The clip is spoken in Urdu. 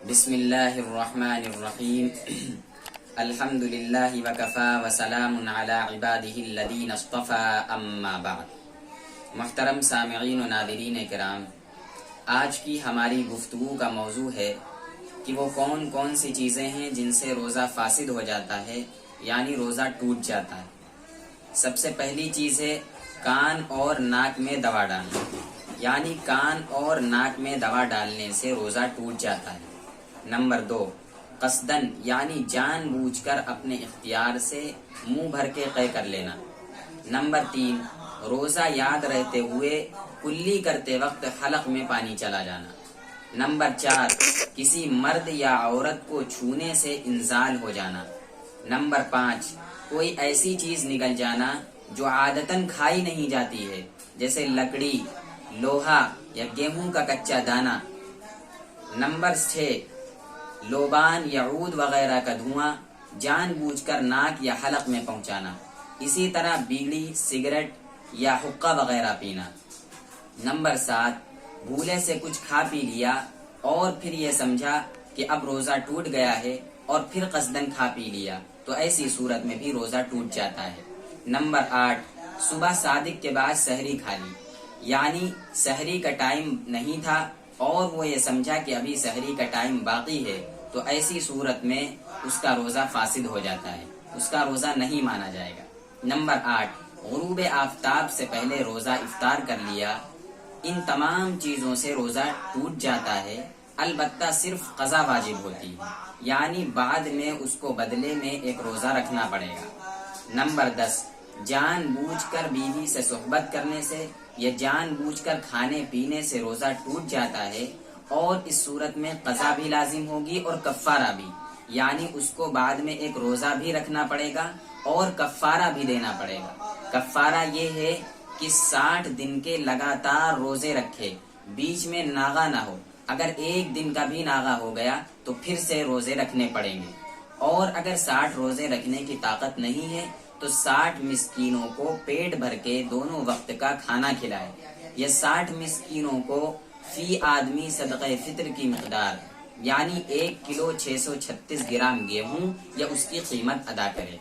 بسم اللہ الرحمن الرحیم الحمد للہ وکفا وسلام علی عبادہ الذین اصطفى اما بعد۔ محترم سامعین و ناظرین کرام، آج کی ہماری گفتگو کا موضوع ہے کہ وہ کون کون سی چیزیں ہیں جن سے روزہ فاسد ہو جاتا ہے، یعنی روزہ ٹوٹ جاتا ہے۔ سب سے پہلی چیز ہے کان اور ناک میں دوا ڈالنا، یعنی کان اور ناک میں دوا ڈالنے سے روزہ ٹوٹ جاتا ہے۔ نمبر 2، قصدن یعنی جان بوجھ کر اپنے اختیار سے منہ بھر کے قے کر لینا۔ نمبر 3، روزہ یاد رہتے ہوئے کلی کرتے وقت حلق میں پانی چلا جانا۔ نمبر 4، کسی مرد یا عورت کو چھونے سے انزال ہو جانا۔ نمبر 5، کوئی ایسی چیز نگل جانا جو عادتاً کھائی نہیں جاتی ہے، جیسے لکڑی، لوہا یا گیہوں کا کچا دانہ۔ نمبر 6، لوبان یا عود وغیرہ کا دھواں جان بوجھ کر ناک یا حلق میں پہنچانا، اسی طرح بیڑی، سگریٹ یا حقہ وغیرہ پینا۔ نمبر 7، بھولے سے کچھ کھا پی لیا اور پھر یہ سمجھا کہ اب روزہ ٹوٹ گیا ہے اور پھر قصدن کھا پی لیا، تو ایسی صورت میں بھی روزہ ٹوٹ جاتا ہے۔ نمبر 8، صبح صادق کے بعد سحری کھا لی، یعنی سحری کا ٹائم نہیں تھا اور وہ یہ سمجھا کہ ابھی سحری کا ٹائم باقی ہے، تو ایسی صورت میں اس کا روزہ فاسد ہو جاتا ہے، اس کا روزہ نہیں مانا جائے گا۔ نمبر 8، غروب آفتاب سے پہلے روزہ افطار کر لیا۔ ان تمام چیزوں سے روزہ ٹوٹ جاتا ہے، البتہ صرف قضا واجب ہوتی ہے، یعنی بعد میں اس کو بدلے میں ایک روزہ رکھنا پڑے گا۔ نمبر 10، جان بوجھ کر بیوی سے صحبت کرنے سے یا جان بوجھ کر کھانے پینے سے روزہ ٹوٹ جاتا ہے، اور اس صورت میں قضا بھی لازم ہوگی اور کفارہ بھی، یعنی اس کو بعد میں ایک روزہ بھی رکھنا پڑے گا اور کفارہ بھی دینا پڑے گا۔ کفارہ یہ ہے کہ 60 دن کے لگاتار روزے رکھے، بیچ میں ناغا نہ ہو۔ اگر ایک دن کا بھی ناغا ہو گیا تو پھر سے روزے رکھنے پڑیں گے، اور اگر 60 روزے رکھنے کی طاقت نہیں ہے تو 60 مسکینوں کو پیٹ بھر کے دونوں وقت کا کھانا کھلائے۔ یہ 60 مسکینوں کو فی آدمی صدقہ فطر کی مقدار، یعنی 1 کلو 636 گرام گیہوں یا اس کی قیمت ادا کرے۔